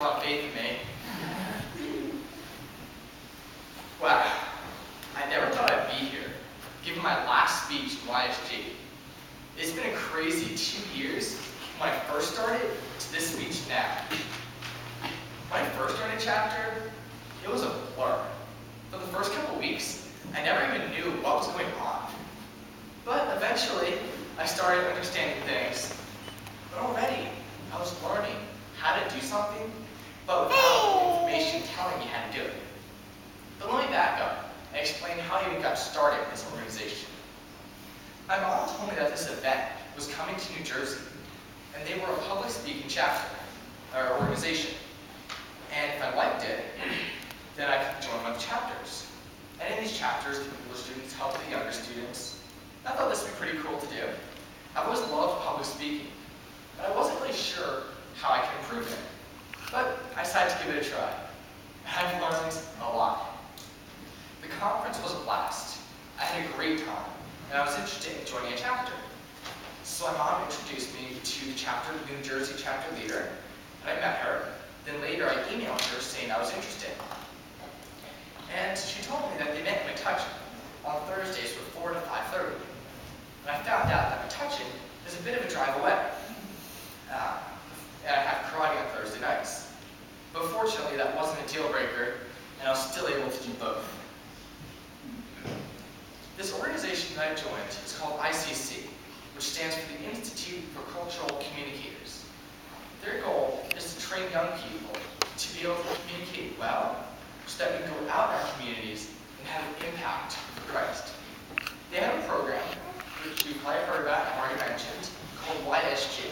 On faith in me. Wow, I never thought I'd be here, giving my last speech in YSG. It's been a crazy 2 years from when I first started to this speech now. When I first started chapter, it was a blur. For the first couple of weeks, I never even knew what was going on. But eventually, I started understanding things. But already, I was learning how to do something, but without information telling me how to do it. But let me back up and explain how I even got started in this organization. My mom told me that this event was coming to New Jersey, and they were a public speaking chapter, or organization. And if I liked it, then I could join one of the chapters. And in these chapters, the older students help the younger students. I thought this would be pretty cool to do. I've always loved public speaking, but I wasn't really sure how I could improve it. But I decided to give it a try. I've learned a lot. The conference was a blast. I had a great time, and I was interested in joining a chapter. So my mom introduced me to the chapter, New Jersey chapter leader, and I met her. Then later I emailed her saying I was interested. And she told me that they met in Metuchen on Thursdays from 4 to 5:30. And I found out that Metuchen is a bit of a drive away. And I have karate on Thursday nights. But fortunately, that wasn't a deal breaker, and I was still able to do both. This organization that I joined is called ICC, which stands for the Institute for Cultural Communicators. Their goal is to train young people to be able to communicate well, so that we can go out in our communities and have an impact for Christ. They have a program, which you've probably heard about and already mentioned, called YSG,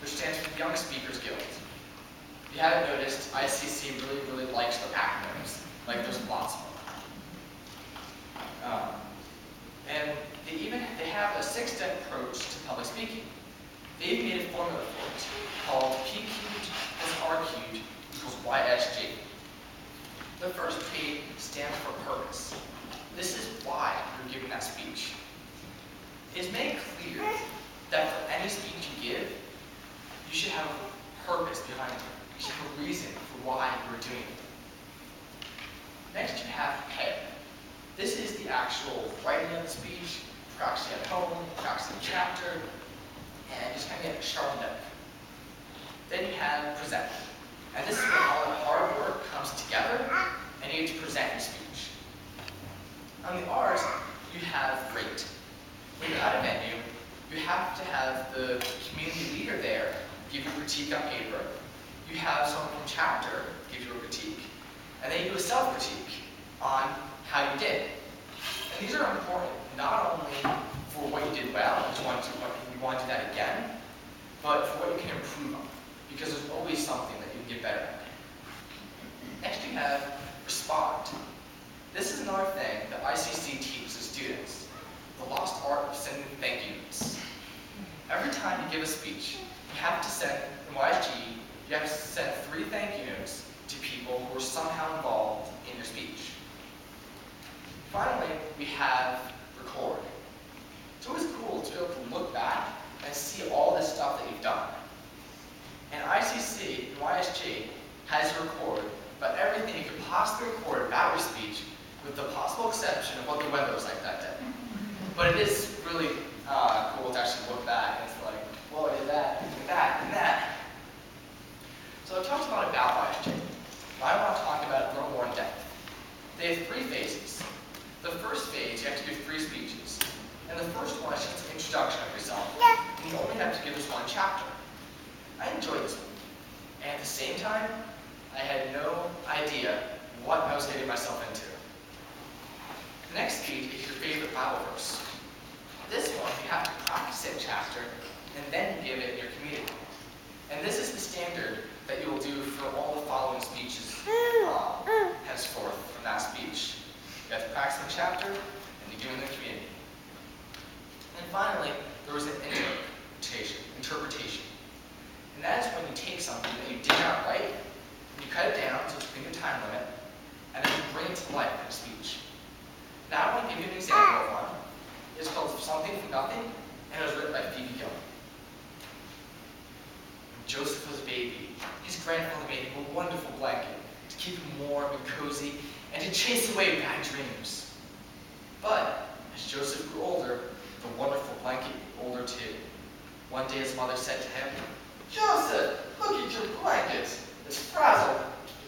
which stands for the Young Speakers Guild. If you haven't noticed, ICC really likes their acronyms. Like, there's lots of them. And they have a 6-step approach to public speaking. They've made a formula for it called P cubed plus R cubed equals YSG. The first P stands for purpose. This is why you're giving that speech. It's made clear that for any speech you give, you should have a purpose behind it. You should have a reason for why you're doing it. Next, you have pay. This is the actual writing of the speech, practicing at home, practicing the chapter, and just kind of getting sharpened up. Then you have present. And this is where all the hard work comes together, and you get to present your speech. On the R's, you have rate. When you're at a venue, you have to have the community leader there give you a critique on paper. You have someone from chapter give you a critique. And then you do a self-critique on how you did. And these are important not only for what you did well, and you want to do that again, but for what you can improve on. Because there's always something that you can get better at. Next you have respond. This is another thing that ICC teaches the students. The lost art of sending thank you notes. Every time you give a speech, you have to send, in YSG, you have to send 3 thank you notes to people who are somehow involved in your speech. Finally, we have record. It's always cool to be able to look back and see all this stuff that you've done. And ICC, and YSG, has you record about everything you could possibly record about your speech, with the possible exception of what the weather was like that day. But it is really cool to actually look back and it's like, well, I did that, and that, and that. So I talked a lot about YSG, but I want to talk about it a little more in depth. They have 3 phases. The first phase, you have to give 3 speeches. And the first one is just an introduction of yourself. And you only have to give this one chapter. I enjoyed this one. And at the same time, I had no idea what I was getting myself into. The next speech is your favorite Bible verse. This one, you have to practice it chapter, and then you give it in your community. And this is the standard that you will do for all the following speeches henceforth from that speech. You have to practice the chapter, and you do it in the community. And finally, there was an interpretation. And that is when you take something that you did not write, and you cut it down to within your time limit, and then you bring it to life in a speech. Now I want to give you an example of one. It's called Something from Nothing, and it was written by Phoebe Gilman. Joseph was a baby. His grandfather made him wonderful blanket to keep him warm and cozy and to chase away bad dreams. But as Joseph grew older, the wonderful blanket grew older too. One day his mother said to him, "Joseph, look at your blanket. It's frazzled,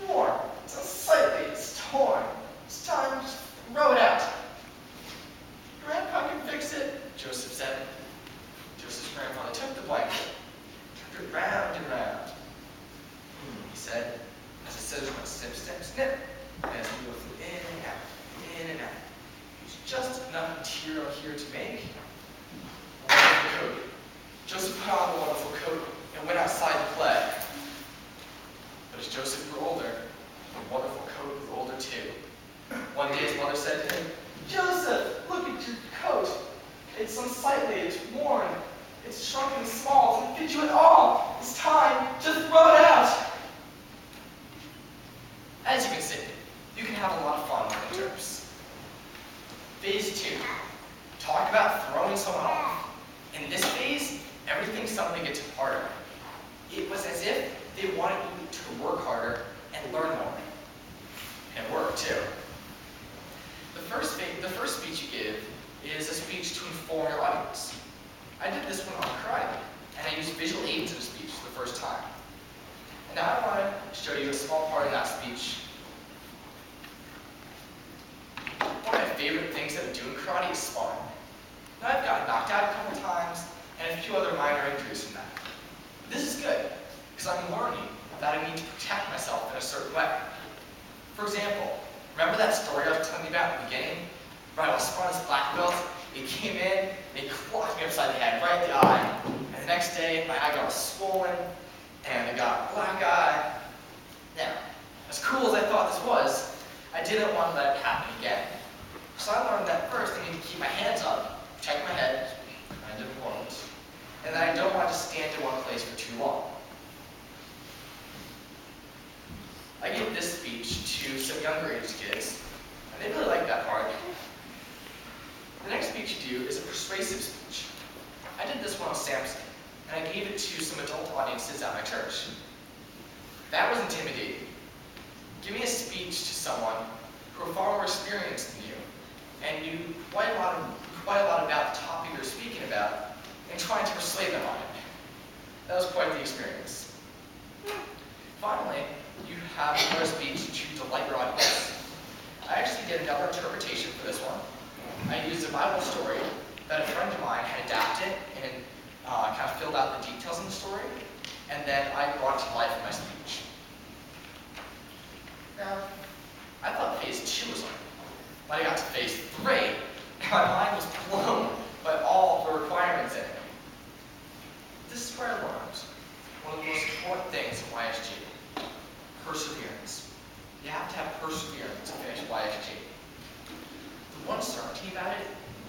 worn, it's unsightly, it's torn. It's time to throw it out." "Grandpa can fix it," Joseph said. Joseph's grandfather took the blanket, turned it round and round. He said, as the scissors went snip, snip, snip, and as the needle flew in and out, in and out. There's just enough material here to make a wonderful coat. Joseph put on the wonderful coat and went outside to play. But as Joseph grew older, the wonderful coat grew older too. One day his mother said to him, "Joseph, look at your coat. It's unsightly, it's worn, it's shrunk and small, it doesn't fit you at all. It's time, just throw it out." As you can see, you can have a lot of fun with terms. Phase 2. Talk about throwing someone off. In this phase, everything suddenly gets harder. It was as if they wanted you to work harder and learn more. And it worked too. The first speech you give is a speech to inform your audience. I did this one on karate, and I used visual aids in the speech for the first time. And now I want to show you a small part of that speech. One of my favorite things that I do in karate is sparring. Now I've gotten knocked out a couple times, and a few other minor injuries from that. This is good, because I'm learning that I need to protect myself in a certain way. For example, remember that story I was telling you about at the beginning? Right, I was sparring this black belt, it came in, it clocked me upside the head, right in the eye. And the next day, my eye got swollen, and I got a black eye. Now, as cool as I thought this was, I didn't want to let it happen again. So I learned that first I need to keep my hands up, protect my head, kind of important, and that I don't want to stand in one place for too long. I gave this speech to some younger age kids, and they really liked that part. The next speech you do is a persuasive speech. I did this one on Samson, and I gave it to some adult audiences at my church. That was intimidating. Giving a speech to someone who are far more experienced than you, and knew quite a lot about the topic you're speaking about, and trying to persuade them on it. That was quite the experience. Finally, you have another speech to delight your audience. I actually did another interpretation for this one. I used a Bible story that a friend of mine had adapted and kind of filled out the details in the story, and then I brought it to life in my speech. Now, I thought phase 2 was on. When I got to phase 3, my mind was blown by all the requirements in it. This is where I learned one of the most important things in YSG, perseverance. You have to have perseverance to finish YSG. The one certainty about it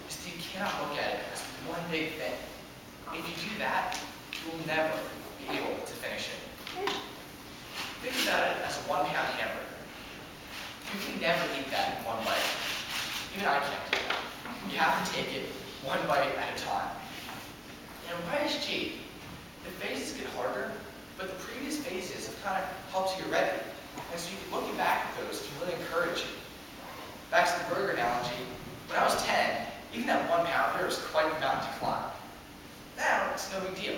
is that you cannot look at it as one big thing. If you do that, you will never be able to finish it. Think about it as a 1-pound hamburger. You can never eat that in one bite. Even I can't do that. You have to take it one bite at a time. And in YSG, the phases get harder, but the previous phases have kind of helped you get ready. And so looking back at those can really encourage you. Back to the burger analogy, when I was 10, even that 1 pounder was quite a mountain to climb. Now, it's no big deal.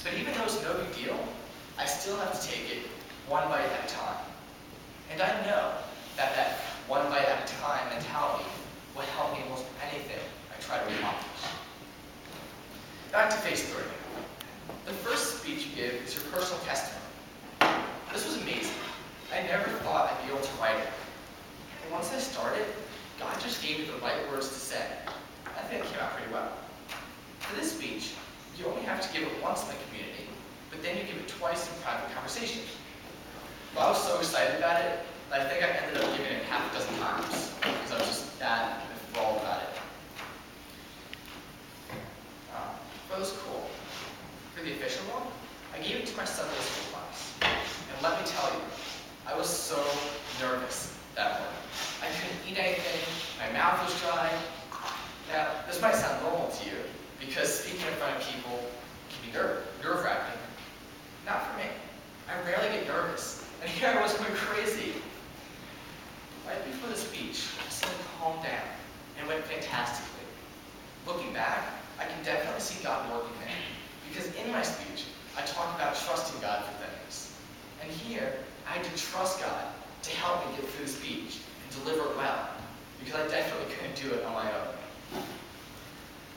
But even though it's no big deal, I still have to take it one bite at a time. And I know that that one bite at a time mentality will help me in almost anything I try to accomplish. Back to phase 3. The first speech you give is your personal testimony. This was amazing. I never thought I'd be able to write it. And once I started, God just gave me the right words to say. I think it came out pretty well. For this speech, you only have to give it once in the community, but then you give it twice in private conversation. Well, I was so excited about it that I think I ended up giving it half a dozen times, because I was just that enthralled about it. But it was cool. For the official one, I gave it to my Sunday school class. And let me tell you, I was so nervous that morning. I couldn't eat anything, my mouth was dry. Now, this might sound normal to you, because speaking in front of people can be nerve-wracking. Not for me. I rarely get nervous, And here I was going crazy. Right before the speech, I suddenly calmed down and went fantastically. Looking back, I can definitely see God working there. Because in my speech, I talked about trusting God for things. And here, I had to trust God to help me get through the speech and deliver it well. Because I definitely couldn't do it on my own.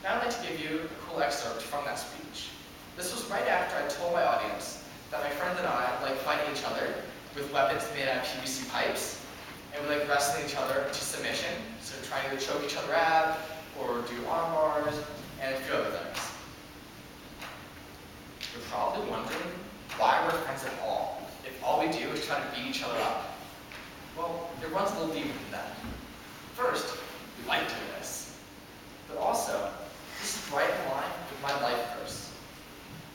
Now I'd like to give you a cool excerpt from that speech. This was right after I told my audience that my friend and I like fighting each other with weapons made out of PVC pipes, and we like wrestling each other to submission, so trying to choke each other out, or do arm bars, and a few other things. You're probably wondering why we're friends at all, if all we do is try to beat each other up. Well, it runs a little deeper than that. First, we like doing this, but also, this is right in line with my life verse.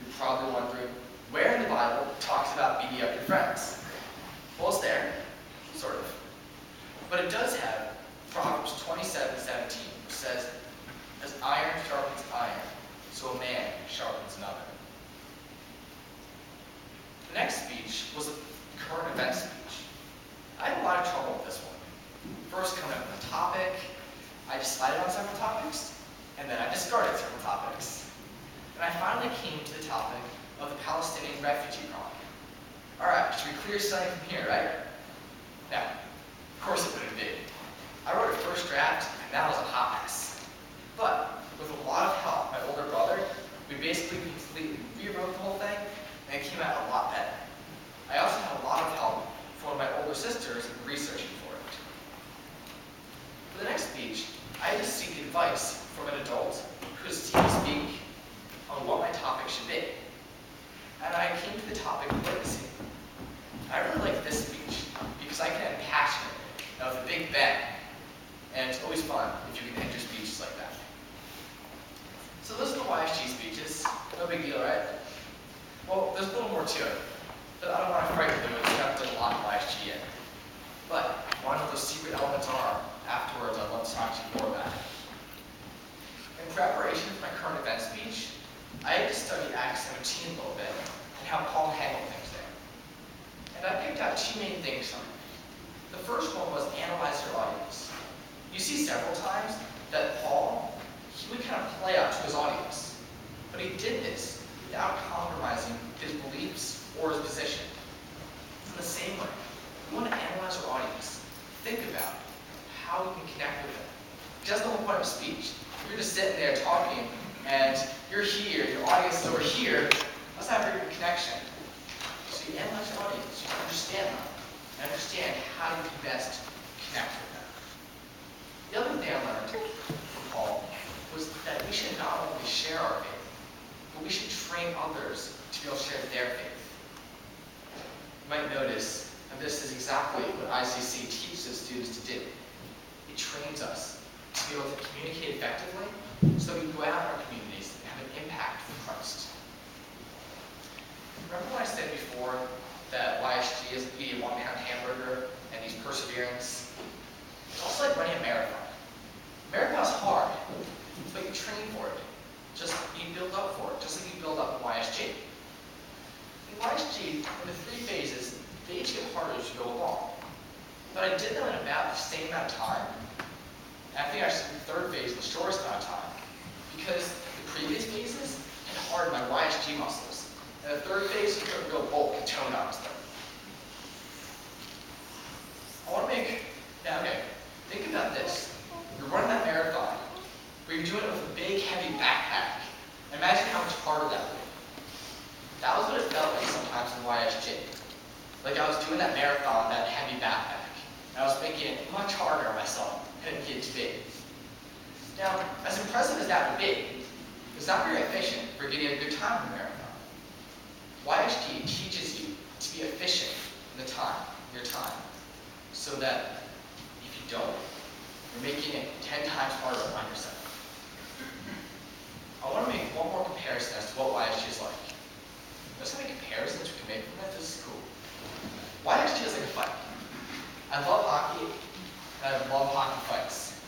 You're probably wondering where in the Bible it talks about beating up your friends. Well, it's there, sort of. But it does have Proverbs 27:17, which says, "As iron sharpens iron, so a man sharpens another." The next speech was a current event speech. I had a lot of trouble with this one. First, coming up with a topic, I decided on several topics, and then I discarded several topics. And I finally came to the topic of the Palestinian refugee problem. Alright, should we clear something from here, right? Now, of course it wouldn't be. I wrote a first draft, and that was a hot mess. But, with a lot of help, my older brother, we basically completely rewrote the whole thing, and it came out a lot better. I also had a lot of help from my older sisters in researching for it. For the next speech, I had to seek advice from an adult who has seen me speak on what my topic should be. And I came to the topic of witnessing. I really like this speech because I can end passionately and with a big bang. And it's always fun if you can end your speeches like that. So those are the YSG speeches. No big deal, right? Well, there's a little more to it. But I don't want to frighten you because I haven't done a lot of YSG yet. But want to know what those secret elements are? Afterwards, I'd love to talk to you more about it. In preparation for my current event speech, I had to study Acts 17 a little bit and how Paul handled things there. And I picked out two main things from it. The first one was analyze your audience. You see several times that Paul, he would kind of play out to his audience. But he did this without compromising his beliefs or his position. In the same way, we want to analyze our audience. Think about how we can connect with them. Because that's the whole point of speech. If you're just sitting there talking and you're here, your audience is over here, that's not a very good connection. So you analyze your audience, you understand them, and understand how you can best connect with them. The other thing I learned from Paul was that we should not only share our faith, but we should train others to be able to share their faith. You might notice that this is exactly what ICC teaches students to do. It trains us to be able to communicate effectively so that we can go out in our communities and have an impact for Christ. Remember when I said before that YSG is eating a one-pound hamburger and needs perseverance? It's also like running a marathon. Marathon's hard, but you train for it. You build up for it, just like you build up in YSG. In YSG, in the 3 phases, they each get harder as you go along. But I did them in about the same amount of time. And I think actually the 3rd phase is the shortest amount of time. Because the previous phases had hardened my YSG muscles. And the 3rd phase, you put a real bulk and tone on them. Think about this. You're running that marathon, but you're doing it with a big, heavy backpack. Imagine how much harder that would be. That was what it felt like sometimes in YSG. Like I was doing that marathon, that heavy backpack. And I was making it much harder on myself than it needed to be. Now, as impressive as that would be, it's not very efficient for getting a good time in the marathon. YSG teaches you to be efficient in your time, so that if you don't, you're making it 10 times harder on yourself. I want to make one more comparison as to what YSG is like. There's so many comparisons we can make from that. This is cool. YSG is like a fight. I love hockey, and I love hockey fights.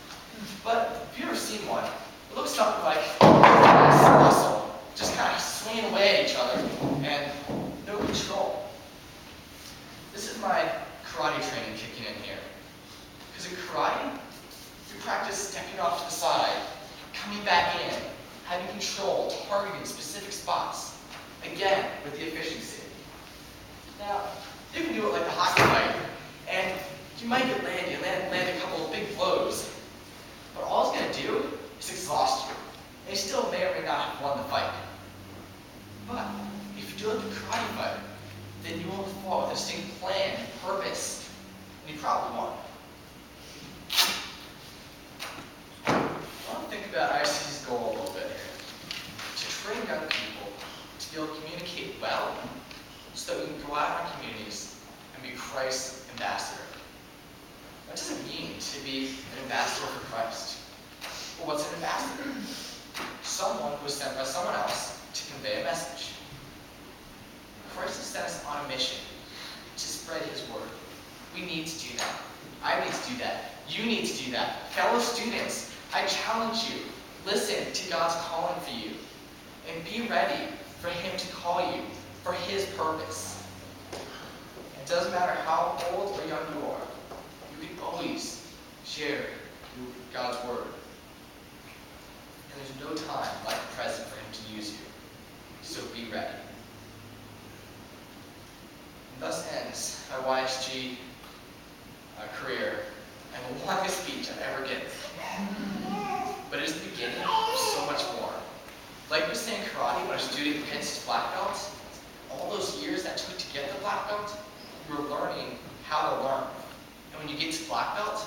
But if you've ever seen one, it looks something like muscle, just kind of swinging away at each other, and no control. This is karate training kicking in here. Because in karate, you practice stepping off to the side, coming back in, having control, targeting specific spots. Again, with the efficiency. Now, you can do it like the hockey fight, and you might get land a couple of big blows, but all it's going to do is exhaust you, and you still may or may not have won the fight. But if you do it like the karate fighter, then you will have fought with a distinct plan and purpose, and you probably won. I want to think about YSG's goal a little bit here. To train young people to be able to communicate well so that we can go out in our communities and be Christ's ambassador. What does it mean to be an ambassador for Christ? Well, what's an ambassador? Someone who was sent by someone else to convey a message. Christ has sent us on a mission to spread his word. We need to do that. I need to do that. You need to do that. Fellow students, I challenge you, listen to God's calling for you, and be ready for him to call you for his purpose. It doesn't matter how old or young you are, you can always share God's word. And there's no time like the present for him to use you. So be ready. And thus ends my YSG career and the longest speech I've ever given. But it is the beginning of so much more. Like we say in karate, when a student gets his black belt, all those years that took to get the black belt, you're learning how to learn. And when you get to black belt,